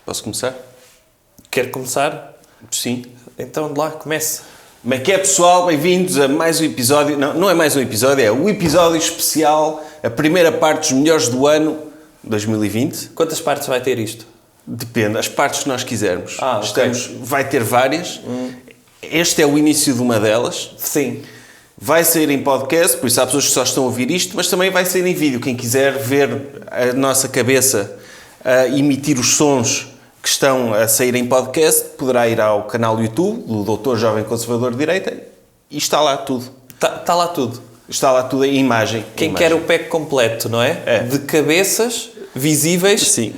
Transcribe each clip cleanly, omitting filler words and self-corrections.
Posso começar? Quer começar? Sim. Então lá, comece. Como é que é, pessoal? Bem-vindos a mais um episódio. Não é mais um episódio, é o episódio especial, a primeira parte dos melhores do ano 2020. Quantas partes vai ter isto? Depende, as partes que nós quisermos. Ok. Vai ter várias. Este é o início de uma delas. Sim. Vai sair em podcast, por isso há pessoas que só estão a ouvir isto, mas também vai sair em vídeo. Quem quiser ver a nossa cabeça a emitir os sons que estão a sair em podcast, poderá ir ao canal do YouTube do Dr. Jovem Conservador de Direita e está lá tudo. Está lá tudo. Está lá tudo em imagem. Quem quer o pack completo, não é? É. De cabeças visíveis. Sim.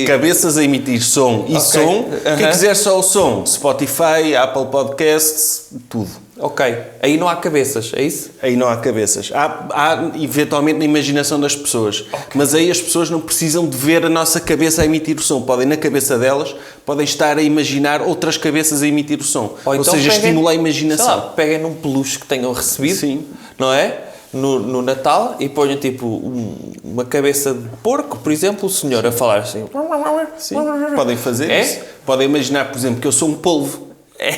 Cabeças a emitir som e som. Quem quiser só o som, Spotify, Apple Podcasts, tudo. Ok. Aí não há cabeças, é isso? Aí não há cabeças. Há eventualmente na imaginação das pessoas. Mas aí as pessoas não precisam de ver a nossa cabeça a emitir o som. Podem, na cabeça delas, podem estar a imaginar outras cabeças a emitir o som. Ou então seja, estimula a imaginação. Sei lá, peguem num peluche que tenham recebido, Sim. não é? No Natal e ponham tipo uma cabeça de porco, por exemplo, o senhor a falar assim. Sim. Podem fazer É? isso. Podem imaginar, por exemplo, que eu sou um polvo.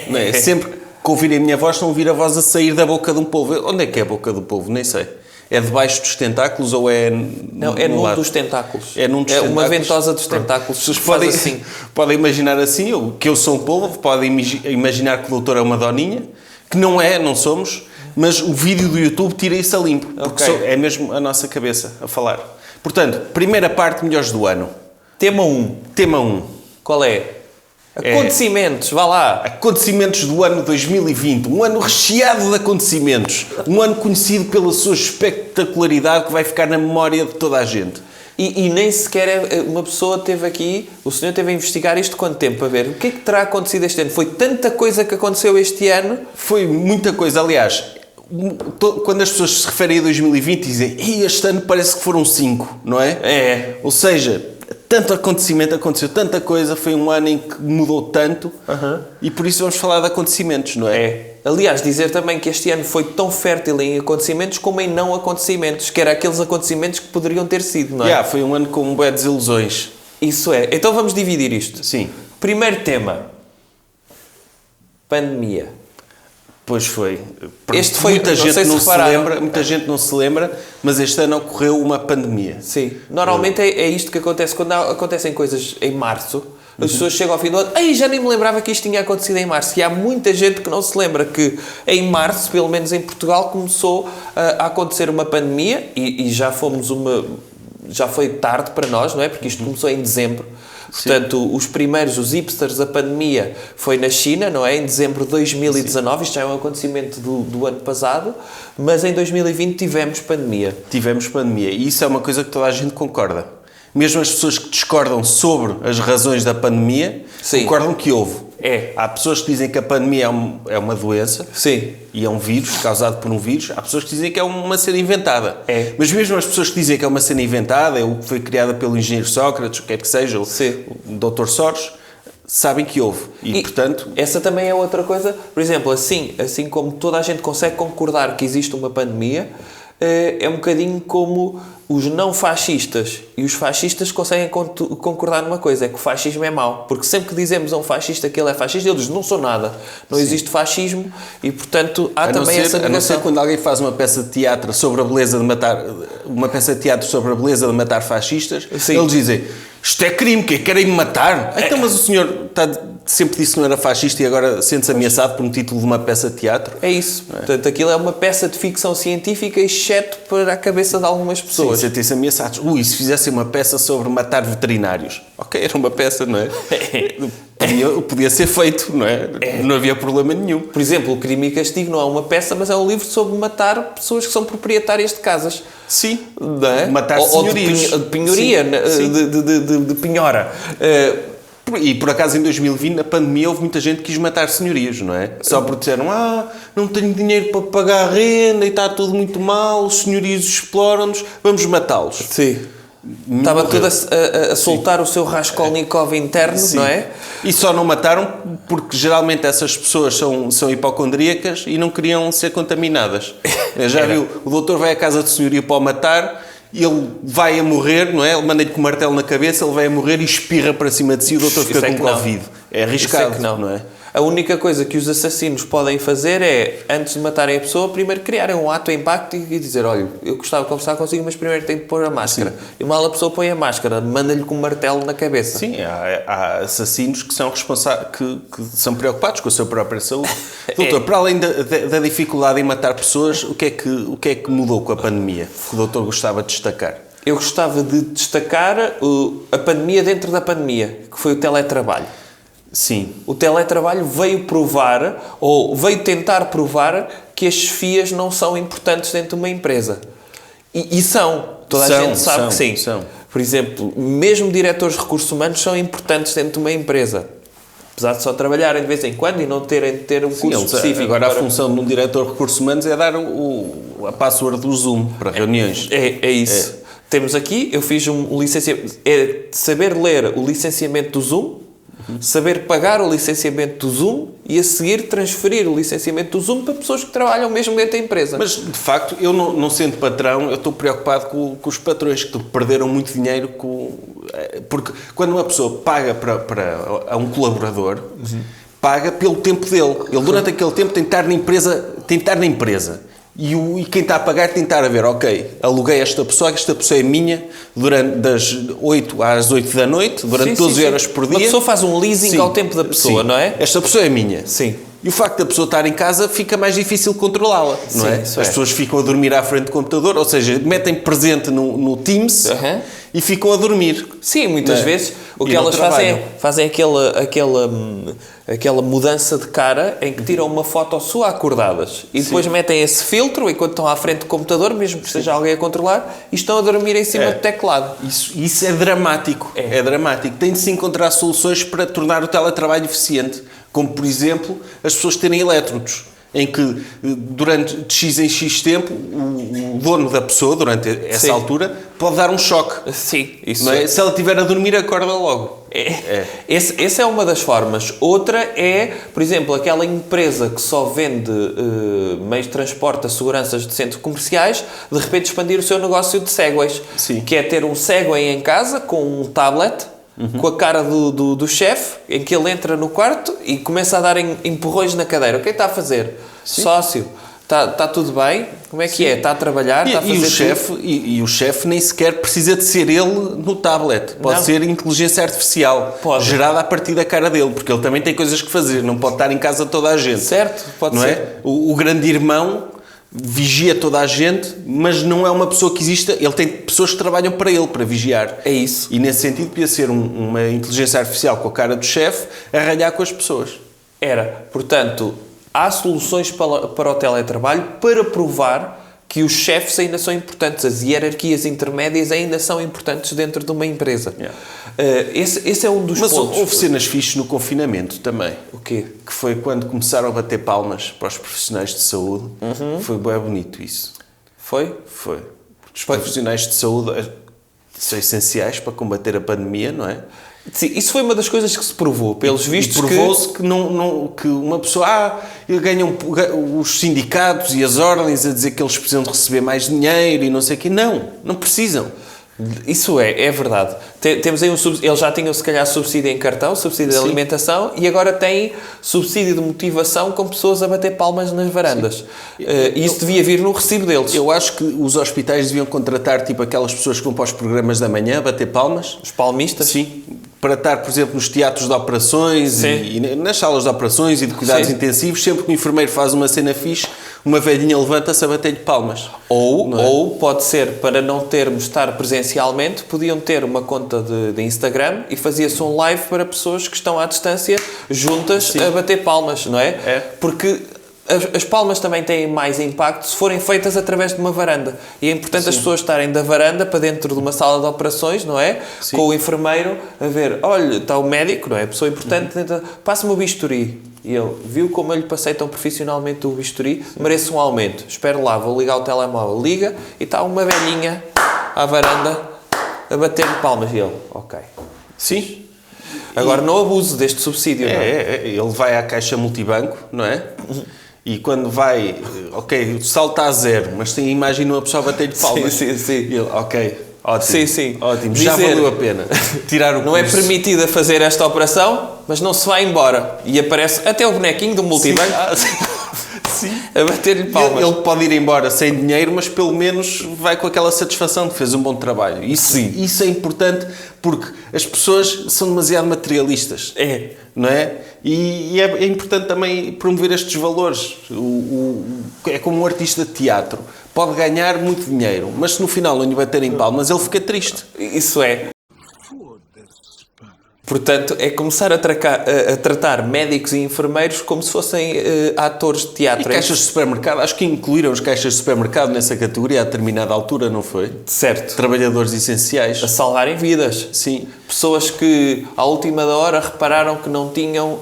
Não é? Sempre que ouvirem a minha voz, estão a ouvir a voz a sair da boca de um polvo. Onde é que é a boca do polvo? Nem sei. É debaixo dos tentáculos ou é... Não, é num dos tentáculos. É num dos tentáculos. Uma ventosa dos tentáculos. Vocês podem, assim. podem imaginar assim, que eu sou um polvo, podem imaginar que o doutor é uma doninha, que não é, não somos, mas o vídeo do YouTube tira isso a limpo, porque é mesmo a nossa cabeça a falar. Portanto, primeira parte, melhores do ano. Tema 1. Tema 1. Qual é? Acontecimentos, vá lá. Acontecimentos do ano 2020. Um ano recheado de acontecimentos. Um ano conhecido pela sua espetacularidade que vai ficar na memória de toda a gente. E nem sequer uma pessoa teve aqui, o senhor teve a investigar isto quanto tempo para ver o que é que terá acontecido este ano. Foi tanta coisa que aconteceu este ano. Foi muita coisa. Aliás, quando as pessoas se referem a 2020 dizem este ano parece que foram 5, não é? É. Ou seja, tanto acontecimento, aconteceu tanta coisa, foi um ano em que mudou tanto e por isso vamos falar de acontecimentos, não é? É. Aliás, dizer também que este ano foi tão fértil em acontecimentos como em não acontecimentos, que era aqueles acontecimentos que poderiam ter sido, não é? Foi um ano com um bué de desilusões. Isso é. Então vamos dividir isto. Sim. Primeiro tema. Pandemia. Pois foi. Este foi, muita não gente sei se não se repararam. lembra, muita gente não se lembra, mas este ano ocorreu uma pandemia. Sim. Normalmente é isto que acontece quando acontecem coisas em março. As pessoas chegam ao fim do ano, já nem me lembrava que isto tinha acontecido em março. E há muita gente que não se lembra que em março, pelo menos em Portugal, começou a acontecer uma pandemia e já foi tarde para nós, não é? Porque isto começou em dezembro. Portanto, os hipsters da pandemia foi na China, não é? Em dezembro de 2019, isto já é um acontecimento do ano passado, mas em 2020 tivemos pandemia. Tivemos pandemia e isso é uma coisa que toda a gente concorda. Mesmo as pessoas que discordam sobre as razões da pandemia, concordam que houve. Há pessoas que dizem que a pandemia é uma doença. Sim. E é um vírus, causado por um vírus. Há pessoas que dizem que é uma cena inventada. Mas mesmo as pessoas que dizem que é uma cena inventada, é o que foi criada pelo engenheiro Sócrates, o que quer que seja, o Dr. Soros, sabem que houve. E, portanto... Essa também é outra coisa. Por exemplo, assim como toda a gente consegue concordar que existe uma pandemia, é um bocadinho como os não fascistas e os fascistas conseguem concordar numa coisa, é que o fascismo é mau. Porque sempre que dizemos a um fascista que ele é fascista, ele diz, não sou nada. Não existe fascismo e, portanto, há também essa negação. A não ser quando alguém faz uma peça de teatro sobre a beleza de matar... Uma peça de teatro sobre a beleza de matar fascistas, eles dizem, isto é crime, querem-me matar? Então, mas o senhor sempre disse que não era fascista e agora sente-se ameaçado por um título de uma peça de teatro? É isso. Portanto, aquilo é uma peça de ficção científica, exceto para a cabeça de algumas pessoas. Sentem-se ameaçados. Se fizessem uma peça sobre matar veterinários. Ok, era uma peça, não é? Podia ser feito, não é? Não havia problema nenhum. Por exemplo, o Crime e Castigo não é uma peça, mas é um livro sobre matar pessoas que são proprietárias de casas. Sim. Não é? Matar senhorios. Ou de penhoria, de penhora. E por acaso em 2020, na pandemia, houve muita gente que quis matar senhorios, não é? Só porque disseram, não tenho dinheiro para pagar a renda e está tudo muito mal, os senhorios exploram-nos, vamos matá-los. Sim. Estava tudo a soltar o seu Raskolnikov interno, não é? E só não mataram porque geralmente essas pessoas são hipocondríacas e não queriam ser contaminadas. Já viu, o doutor vai à casa de senhorio para o matar ele vai a morrer, não é? Ele manda-lhe com o martelo na cabeça, ele vai a morrer e espirra para cima de si, o doutor fica com Covid. É arriscado, não é? A única coisa que os assassinos podem fazer é, antes de matarem a pessoa, primeiro criarem um ato de impacto e dizer, olha, eu gostava de conversar consigo, mas primeiro tenho de pôr a máscara. Sim. E mal a pessoa põe a máscara, manda-lhe com um martelo na cabeça. Sim, há assassinos que são responsáveis, que são preocupados com a sua própria saúde. Doutor, para além da dificuldade em matar pessoas, o que é que mudou com a pandemia? Que o doutor gostava de destacar? Eu gostava de destacar a pandemia dentro da pandemia, que foi o teletrabalho. Sim. O teletrabalho veio provar, ou veio tentar provar, que as chefias não são importantes dentro de uma empresa. E são. Toda a gente sabe que sim. São. Por exemplo, mesmo diretores de recursos humanos são importantes dentro de uma empresa. Apesar de só trabalharem de vez em quando e não terem de ter um curso específico. Agora a função de um diretor de recursos humanos é dar a password do Zoom para reuniões. É isso. Temos aqui, eu fiz um licenciamento, saber ler o licenciamento do Zoom, saber pagar o licenciamento do Zoom e a seguir transferir o licenciamento do Zoom para pessoas que trabalham mesmo dentro da empresa. Mas, de facto, eu não sendo patrão, eu estou preocupado com os patrões que perderam muito dinheiro porque quando uma pessoa paga a um colaborador, paga pelo tempo dele. Ele durante aquele tempo tem de estar na empresa. E quem está a pagar tem de estar a ver, ok, aluguei esta pessoa é minha durante das 8 às 8 da noite, durante 12 horas por dia. Uma pessoa faz um leasing ao tempo da pessoa, não é? Esta pessoa é minha. Sim. E o facto da pessoa estar em casa fica mais difícil controlá-la, não é? As pessoas ficam a dormir à frente do computador, ou seja, metem presente no Teams e ficam a dormir. Sim, muitas vezes o que elas fazem aquela mudança de cara em que tiram uma foto sua acordadas e depois metem esse filtro enquanto estão à frente do computador, mesmo que seja alguém a controlar, e estão a dormir em cima do teclado. Isso é dramático. É dramático. Tem de se encontrar soluções para tornar o teletrabalho eficiente. Como, por exemplo, as pessoas terem elétrodos, em que durante de X em X tempo o dono da pessoa, durante essa altura, pode dar um choque. Sim, isso não é? Se ela estiver a dormir, acorda logo. Essa é uma das formas. Outra é, por exemplo, aquela empresa que só vende meios de transporte a seguranças de centros comerciais, de repente expandir o seu negócio de Segways. Sim. Que é ter um Segway em casa com um tablet, com a cara do chefe, em que ele entra no quarto e começa a dar empurrões na cadeira. O que é que está a fazer? Sim. Sócio, está tudo bem? Como é que é? Está a trabalhar? Está a fazer e o chefe nem sequer precisa de ser ele no tablet. Pode ser inteligência artificial, gerada a partir da cara dele, porque ele também tem coisas que fazer, não pode estar em casa toda a gente. Certo, pode ser. É? O grande irmão vigia toda a gente, mas não é uma pessoa que exista, ele tem pessoas que trabalham para ele, para vigiar. É isso. E nesse sentido podia ser uma inteligência artificial com a cara do chefe a ralhar com as pessoas. Era. Portanto, há soluções para o teletrabalho para provar que os chefes ainda são importantes, as hierarquias intermédias ainda são importantes dentro de uma empresa. Esse é um dos pontos. Mas houve cenas fixes no confinamento também. O quê? Que foi quando começaram a bater palmas para os profissionais de saúde. Foi bem bonito isso. Foi? Foi. Os profissionais de saúde são essenciais para combater a pandemia, não é? Sim, isso foi uma das coisas que se provou, pelos vistos. Provou-se que uma pessoa ganham os sindicatos e as ordens a dizer que eles precisam de receber mais dinheiro e não sei o quê. Não precisam. Isso é verdade. Temos aí eles já tinham se calhar subsídio em cartão, subsídio de alimentação, e agora têm subsídio de motivação com pessoas a bater palmas nas varandas. E isso devia vir no recibo deles. Eu acho que os hospitais deviam contratar tipo aquelas pessoas que vão para os programas da manhã a bater palmas. Os palmistas? Sim. Para estar, por exemplo, nos teatros de operações e nas salas de operações e de cuidados intensivos, sempre que o enfermeiro faz uma cena fixe, uma velhinha levanta-se a bater-lhe palmas. Ou pode ser, para não termos de estar presencialmente, podiam ter uma conta de Instagram e fazia-se um live para pessoas que estão à distância juntas a bater palmas, não é? Porque as palmas também têm mais impacto se forem feitas através de uma varanda. E é importante as pessoas estarem da varanda para dentro de uma sala de operações, não é? Sim. Com o enfermeiro a ver, olha, está o médico, não é? A pessoa importante, passa-me o bisturi. E ele viu como eu lhe passei tão profissionalmente o bisturi, mereço um aumento. Espero lá, vou ligar o telemóvel. Liga e está uma velhinha à varanda a bater-lhe palmas. E ele, ok. Sim. Agora não abuse deste subsídio, não é? Ele vai à caixa multibanco, não é? e quando vai, ok, o salto está a 0, mas tem a imagem de uma pessoa a bater-lhe palmas. Sim. E ele, ok, ótimo. Sim. Ótimo, já Dizer, valeu a pena. Tirar o não é curso. permitida fazer esta operação, mas não se vai embora. E aparece até o bonequinho do multibanco Sim. a bater-lhe palmas. Ele pode ir embora sem dinheiro, mas pelo menos vai com aquela satisfação de que fez um bom trabalho. Isso é importante porque as pessoas são demasiado materialistas. É. Não é? E é importante também promover estes valores. É como um artista de teatro. Pode ganhar muito dinheiro, mas se no final não lhe baterem palmas, ele fica triste. Isso é. Portanto, é começar a tratar médicos e enfermeiros como se fossem atores de teatro. E caixas de supermercado, acho que incluíram os caixas de supermercado nessa categoria a determinada altura, não foi? Certo. Trabalhadores essenciais. A salvarem vidas. Sim. Pessoas que, à última da hora, repararam que não tinham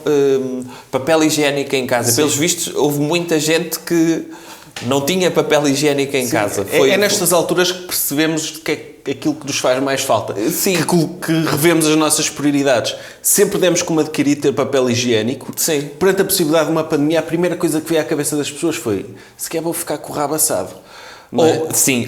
papel higiênico em casa. Sim. Pelos vistos, houve muita gente que não tinha papel higiênico em casa. É nestas alturas que percebemos que é aquilo que nos faz mais falta. Sim. Que revemos as nossas prioridades. Sempre demos como adquirir ter papel higiênico. Sim. Perante a possibilidade de uma pandemia, a primeira coisa que veio à cabeça das pessoas foi: se quer vou ficar com o rabo assado.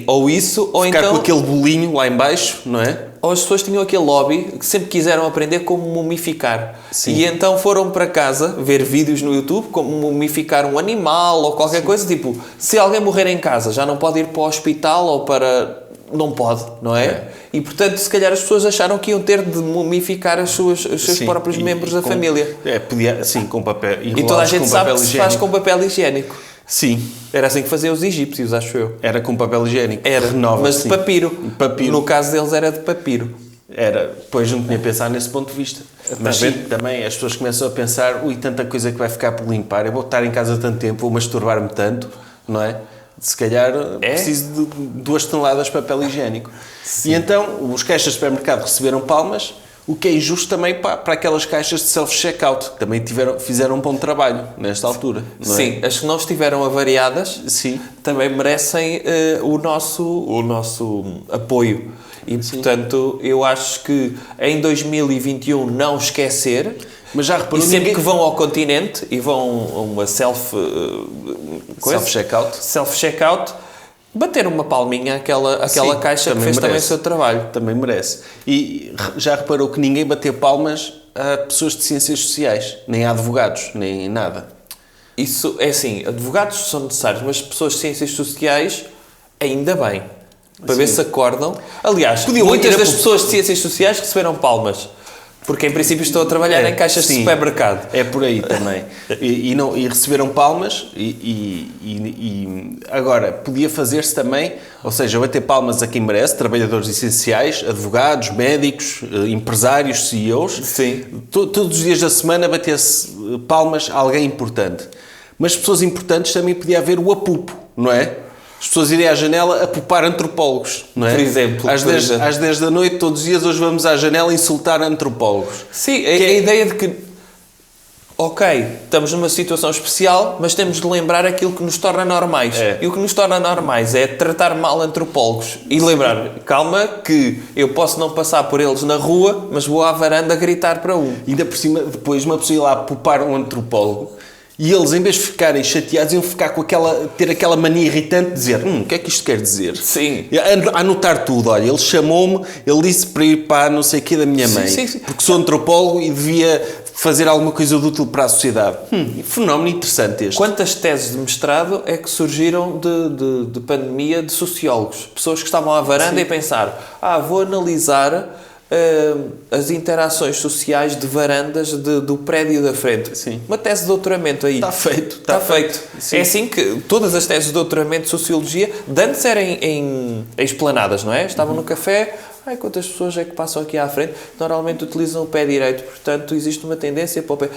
Ou isso, ou ficar então... com aquele bolinho lá em baixo, não é? Ou as pessoas tinham aquele hobby que sempre quiseram aprender como mumificar. Sim. E então foram para casa ver vídeos no YouTube como mumificar um animal ou qualquer coisa. Tipo, se alguém morrer em casa, já não pode ir para o hospital ou para... Não pode, não é? E, portanto, se calhar as pessoas acharam que iam ter de mumificar os seus próprios membros da família. Podia, sim, com papel. E toda a gente sabe que se faz com papel higiênico. Sim. Era assim que faziam os egípcios, acho eu. Era com papel higiênico. Era, mas de papiro. Papiro. No caso deles era de papiro. Era, pois não tinha pensado nesse ponto de vista. Mas também as pessoas começam a pensar: ui, tanta coisa que vai ficar por limpar, eu vou estar em casa tanto tempo, vou masturbar-me tanto, não é? Se calhar preciso de 2 toneladas de papel higiênico. Sim. E então os caixas de supermercado receberam palmas, o que é injusto também para aquelas caixas de self-checkout, que também fizeram um bom trabalho nesta altura. Não é? Sim, as que não estiveram avariadas sim, também merecem o nosso apoio. E, portanto, eu acho que em 2021 não esquecer... Mas já reparou, e sempre que vão ao continente e vão a uma self-checkout, bater uma palminha àquela caixa que fez também o seu trabalho. Também merece. E já reparou que ninguém bateu palmas a pessoas de ciências sociais, nem a advogados, nem nada. Isso é assim, advogados são necessários, mas pessoas de ciências sociais, ainda bem. Para ver se acordam. Aliás, muitas das pessoas de ciências sociais receberam palmas. Porque, em princípio, estou a trabalhar em caixas de supermercado. É por aí também. E receberam palmas agora, podia fazer-se também, ou seja, bater palmas a quem merece, trabalhadores essenciais, advogados, médicos, empresários, CEOs. Sim. Todos os dias da semana bater-se palmas a alguém importante. Mas pessoas importantes também podia haver o apupo, não é? As pessoas irem à janela a pupar antropólogos, não é? Por exemplo. Às 10 da noite, todos os dias, hoje vamos à janela insultar antropólogos. Sim, a ideia de que, ok, estamos numa situação especial, mas temos de lembrar aquilo que nos torna normais. E o que nos torna normais é tratar mal antropólogos. E lembrar, calma, que eu posso não passar por eles na rua, mas vou à varanda gritar para um. E ainda por cima, depois uma pessoa ir lá pupar um antropólogo. E eles, em vez de ficarem chateados, iam ficar com ter aquela mania irritante de dizer: o que é que isto quer dizer? Sim. A anotar tudo. Olha, ele chamou-me, ele disse para ir para não sei o quê da minha mãe. Sim. Porque sou antropólogo e devia fazer alguma coisa de útil para a sociedade. Fenómeno interessante este. Quantas teses de mestrado é que surgiram de pandemia de sociólogos? Pessoas que estavam à varanda e pensar: vou analisar... as interações sociais de varandas do prédio da frente. Sim. Uma tese de doutoramento aí. Está feito. Está feito. É assim que todas as teses de doutoramento de Sociologia de antes eram em esplanadas, não é? Estavam no café. Quantas pessoas é que passam aqui à frente? Normalmente utilizam o pé direito, portanto existe uma tendência para o pé.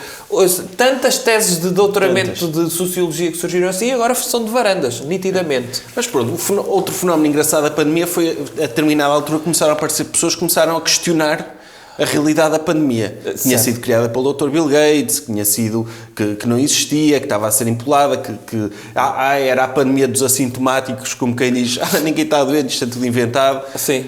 Tantas teses de doutoramento de Sociologia que surgiram assim, agora são de varandas, nitidamente. Mas pronto, outro fenómeno engraçado da pandemia foi, a determinada altura, começaram a aparecer pessoas que começaram a questionar a realidade da pandemia. Tinha sido criada pelo Dr. Bill Gates, tinha sido que não existia, que estava a ser empolada, que era a pandemia dos assintomáticos, como quem diz, ninguém está doente, isto é tudo inventado. Sim.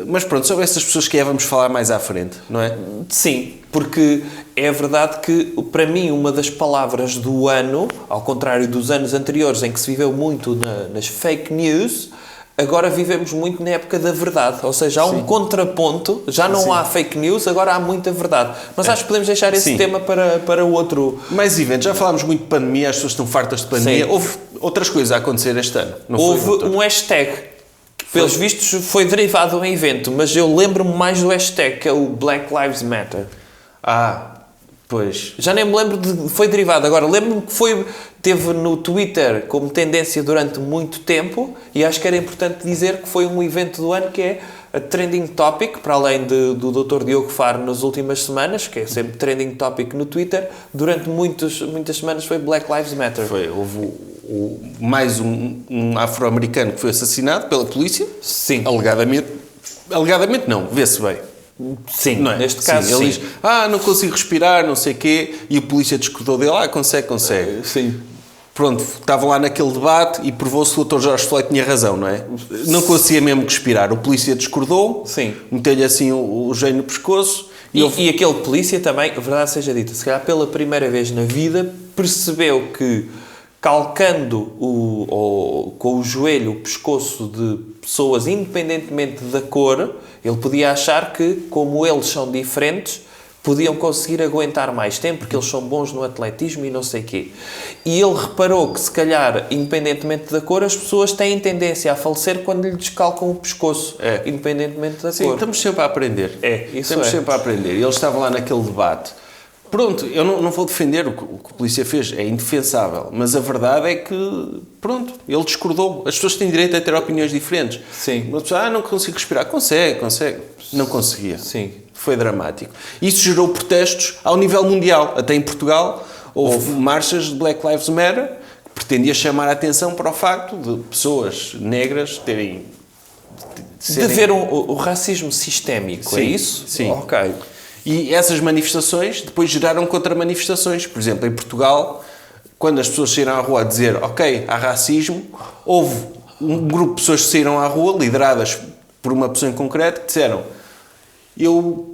Mas pronto, sobre essas pessoas que vamos falar mais à frente, não é? Sim, porque é verdade que, para mim, uma das palavras do ano, ao contrário dos anos anteriores em que se viveu muito nas fake news, agora vivemos muito na época da verdade. Ou seja, há um contraponto, já não há fake news, agora há muita verdade. Mas acho que podemos deixar esse tema para o outro. Mais eventos, já falámos muito de pandemia, as pessoas estão fartas de pandemia. Sim. Houve outras coisas a acontecer este ano. Não Houve foi, um hashtag, que pelos vistos foi derivado de um evento, mas eu lembro-me mais do hashtag, que é o Black Lives Matter. Pois. Já nem me lembro foi derivado. Agora, lembro-me que teve no Twitter como tendência durante muito tempo, e acho que era importante dizer que foi um evento do ano que é a trending topic, para além do Dr. Diogo Faro nas últimas semanas, que é sempre trending topic no Twitter, durante muitas semanas foi Black Lives Matter. Houve mais um afro-americano que foi assassinado pela polícia. Sim. Alegadamente. Alegadamente não, vê-se bem. Sim, não é? Neste caso, ele sim. diz, não consigo respirar, não sei o quê, e o polícia discordou dele, consegue. Sim. Pronto, estavam lá naquele debate e provou-se que o Dr. Jorge Floyd tinha razão, não é? Não conseguia mesmo respirar. O polícia discordou, meteu-lhe assim o gênio no pescoço. E aquele polícia também, a verdade seja dita, se calhar pela primeira vez na vida, percebeu que calcando com o joelho o pescoço de pessoas, independentemente da cor, ele podia achar que, como eles são diferentes, podiam conseguir aguentar mais tempo, porque eles são bons no atletismo e não sei o quê. E ele reparou que, se calhar, independentemente da cor, as pessoas têm tendência a falecer quando lhe descalcam o pescoço, independentemente da cor. Estamos sempre a aprender. Estamos sempre a aprender. E eles estavam lá naquele debate. Pronto, eu não vou defender o que o polícia fez, é indefensável, mas a verdade é que, pronto, ele discordou. As pessoas têm direito a ter opiniões diferentes. Sim. Uma pessoa, não consigo respirar. Consegue. Não conseguia. Sim. Foi dramático. Isso gerou protestos ao nível mundial. Até em Portugal houve marchas de Black Lives Matter que pretendia chamar a atenção para o facto de pessoas negras terem... De haver o racismo sistémico, é isso? Sim. Ok. E essas manifestações depois geraram contra-manifestações. Por exemplo, em Portugal, quando as pessoas saíram à rua a dizer ok, há racismo, houve um grupo de pessoas que saíram à rua, lideradas por uma pessoa em concreto, que disseram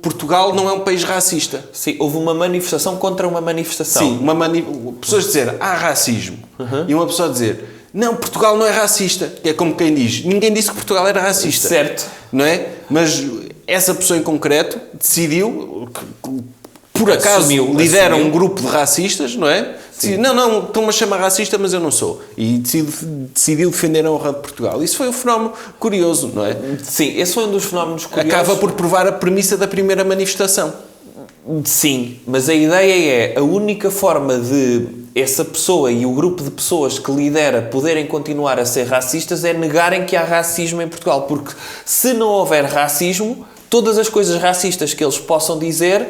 Portugal não é um país racista. Sim, houve uma manifestação contra uma manifestação. Sim, pessoas dizer há racismo. E uma pessoa dizer não, Portugal não é racista. Que é como quem diz, ninguém disse que Portugal era racista. Certo. Não é? Mas essa pessoa em concreto decidiu, por acaso lidera um grupo de racistas, não é? Decidiu, não, estão-me a chamar racista, mas eu não sou. E decidiu defender a honra de Portugal. Isso foi um fenómeno curioso, não é? Sim, esse foi um dos fenómenos curiosos. Acaba por provar a premissa da primeira manifestação. Sim, mas a ideia é a única forma de essa pessoa e o grupo de pessoas que lidera poderem continuar a ser racistas é negarem que há racismo em Portugal. Porque se não houver racismo, todas as coisas racistas que eles possam dizer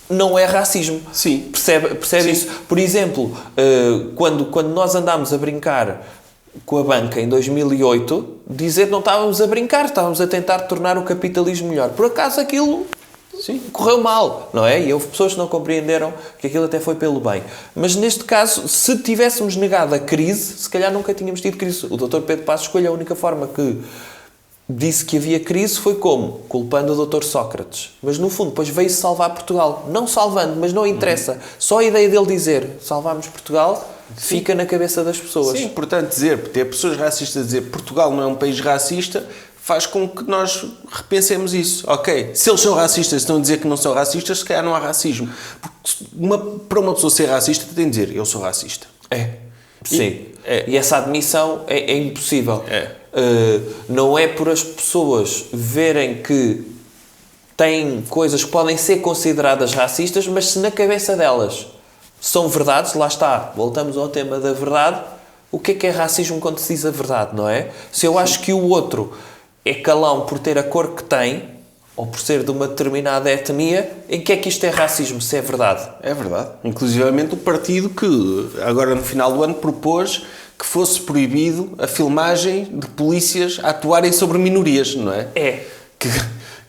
não é racismo. Sim. Percebe Sim. isso? Por exemplo, quando nós andámos a brincar com a banca em 2008, dizer que não estávamos a brincar, estávamos a tentar tornar o capitalismo melhor. Por acaso aquilo... Sim, correu mal, não é? E houve pessoas que não compreenderam que aquilo até foi pelo bem. Mas neste caso, se tivéssemos negado a crise, se calhar nunca tínhamos tido crise. O Dr. Pedro Passos Coelho, a única forma que disse que havia crise foi como? Culpando o Dr. Sócrates. Mas no fundo, depois veio salvar Portugal. Não salvando, mas não interessa. Só a ideia dele dizer salvámos Portugal fica na cabeça das pessoas. Sim, portanto, ter pessoas racistas a dizer Portugal não é um país racista faz com que nós repensemos isso. Ok, se eles são racistas e estão a dizer que não são racistas, se calhar não há racismo. Porque para uma pessoa ser racista tem de dizer eu sou racista. Sim. E essa admissão é impossível. Não é por as pessoas verem que têm coisas que podem ser consideradas racistas, mas se na cabeça delas são verdades, lá está, voltamos ao tema da verdade, o que é racismo quando se diz a verdade, não é? Se eu acho que o outro é calão por ter a cor que tem, ou por ser de uma determinada etnia, em que é que isto é racismo, se é verdade? É verdade. Inclusivamente o partido que, agora no final do ano, propôs que fosse proibido a filmagem de polícias a atuarem sobre minorias, não é?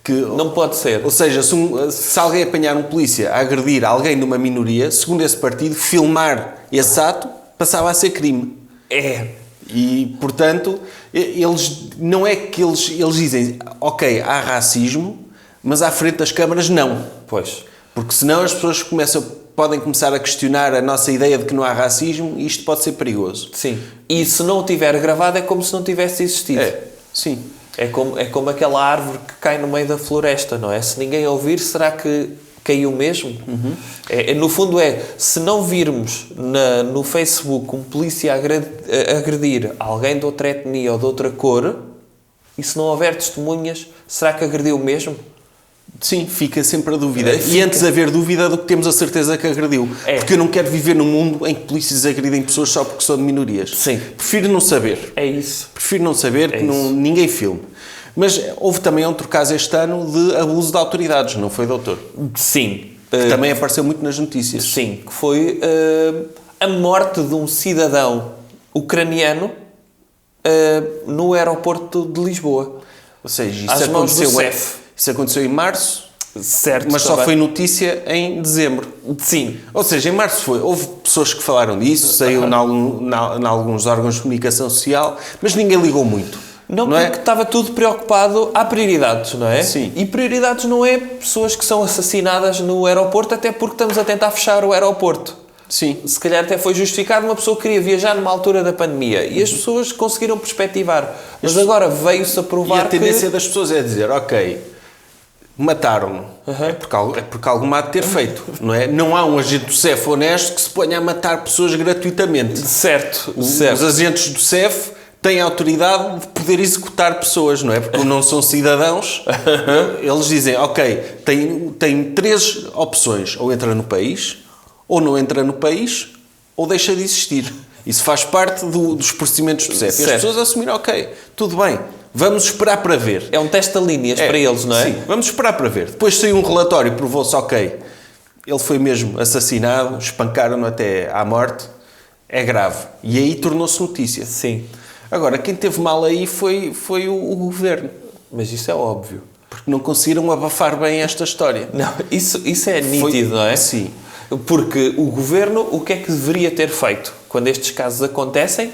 Que não pode ser. Ou seja, se alguém apanhar um polícia a agredir alguém de uma minoria, segundo esse partido, filmar esse ato passava a ser crime. E, portanto, eles não é que eles dizem ok, há racismo, mas à frente das câmaras não. Pois. Porque senão as pessoas podem começar a questionar a nossa ideia de que não há racismo e isto pode ser perigoso. Sim. E se não o tiver gravado é como se não tivesse existido. Sim. É como aquela árvore que cai no meio da floresta, não é? Se ninguém ouvir, será que caiu mesmo? Uhum. No fundo se não virmos no Facebook um polícia agredir alguém de outra etnia ou de outra cor, e se não houver testemunhas, será que agrediu mesmo? Sim, fica sempre a dúvida. E antes haver dúvida do que temos a certeza que agrediu. Porque eu não quero viver num mundo em que polícias agridem pessoas só porque são de minorias. Sim. Prefiro não saber. É isso. Prefiro não saber que ninguém filme. Mas houve também outro caso este ano de abuso de autoridades, não foi, doutor? Sim. Que também apareceu muito nas notícias. Sim, que foi a morte de um cidadão ucraniano no aeroporto de Lisboa. Ou seja, isso aconteceu em março, certo, mas só foi notícia em dezembro. Sim. Ou seja, em março houve pessoas que falaram disso, saiu em alguns órgãos de comunicação social, mas ninguém ligou muito. Não, porque estava tudo preocupado. Há prioridades, não é? Sim. E prioridades não é pessoas que são assassinadas no aeroporto, até porque estamos a tentar fechar o aeroporto. Sim. Se calhar até foi justificado, uma pessoa que queria viajar numa altura da pandemia e as pessoas conseguiram perspectivar. Mas agora veio-se a provar que... E a tendência das pessoas é dizer, ok, mataram-no. É porque alguma há de ter feito, não é? Não há um agente do CEF honesto que se ponha a matar pessoas gratuitamente. Certo. Os agentes do CEF têm a autoridade de poder executar pessoas, não é? Porque não são cidadãos. Eles dizem, ok, tem 3 opções. Ou entra no país, ou não entra no país, ou deixa de existir. Isso faz parte dos procedimentos do CEF. E as pessoas assumiram, ok, tudo bem, vamos esperar para ver. É um teste de linhas para eles, não é? Sim, vamos esperar para ver. Depois saiu um relatório e provou-se, ok, ele foi mesmo assassinado, espancaram-no até à morte, é grave. E aí tornou-se notícia. Sim. Agora, quem teve mal aí foi o governo. Mas isso é óbvio. Porque não conseguiram abafar bem esta história. Não, isso é nítido, não é? Sim. Porque o governo, o que é que deveria ter feito? Quando estes casos acontecem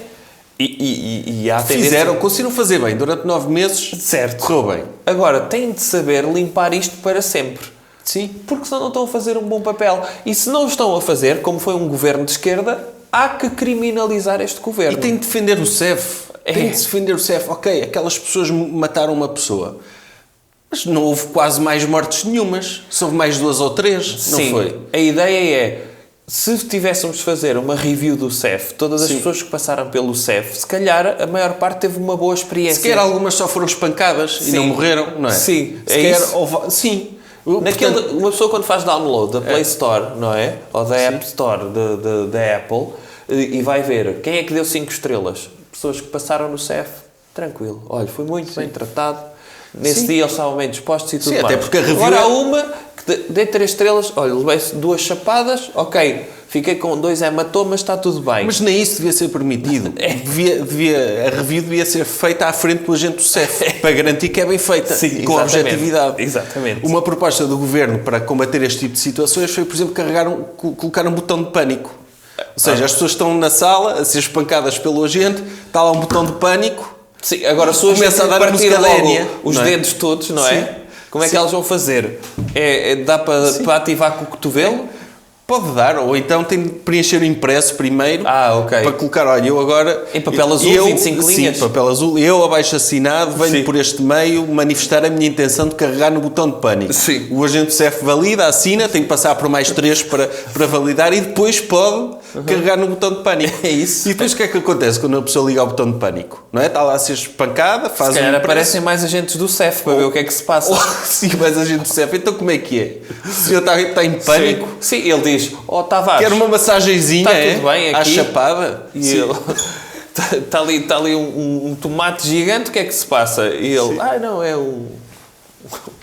e há tendência... Conseguiram fazer bem. Durante 9 meses, certo, correu bem. Agora, têm de saber limpar isto para sempre. Sim. Porque senão não estão a fazer um bom papel. E se não estão a fazer, como foi um governo de esquerda, há que criminalizar este governo. E tem de defender o CEF. Tem de defender o CEF. Ok, aquelas pessoas mataram uma pessoa. Mas não houve quase mais mortes nenhumas. Só houve mais 2 ou 3, não foi? A ideia é, se tivéssemos de fazer uma review do CEF, todas as pessoas que passaram pelo CEF, se calhar a maior parte teve uma boa experiência. Se calhar algumas só foram espancadas e não morreram, não é? Sim, Sim. Portanto, uma pessoa quando faz download da Play Store, não é? Ou da App Store da Apple, e vai ver quem é que deu 5 estrelas. Pessoas que passaram no CEF, tranquilo. Olha, foi muito bem tratado. Nesse dia eles estavam bem dispostos e tudo mais. Até porque a review... Agora há uma que dei 3 estrelas, olha, levei 2 chapadas, ok, fiquei com 2 hematomas, está tudo bem. Mas nem isso devia ser permitido. A review devia ser feita à frente do agente do CEF, para garantir que é bem feita, com objetividade. Exatamente. Uma proposta do governo para combater este tipo de situações foi, por exemplo, colocar um botão de pânico. Ou seja, as pessoas estão na sala a ser espancadas pelo agente, está lá um botão de pânico. Sim, agora se hoje começa a dar partir logo os dedos todos, não é? Sim. Como é que elas vão fazer? Dá para ativar com o cotovelo? Pode dar, ou então tem de preencher o impresso primeiro para colocar, olha, eu agora... Em papel azul, 25 linhas? Sim, papel azul. Eu, abaixo assinado, venho por este meio manifestar a minha intenção de carregar no botão de pânico. Sim. O agente do CEF valida, assina, tem que passar por mais 3 para validar e depois pode carregar no botão de pânico. É isso. E depois o que é que acontece quando a pessoa liga ao botão de pânico? Não é? Está lá a ser espancada, faz se calhar aparecem mais agentes do CEF para ver o que é que se passa. Sim, mais agentes do CEF. Então como é que é? O senhor está em pânico? Sim, ele diz, Tavares, quer uma massagenzinha, está tudo bem aqui? À chapada? E ele... Está ali um tomate gigante, o que é que se passa? E ele, não, é um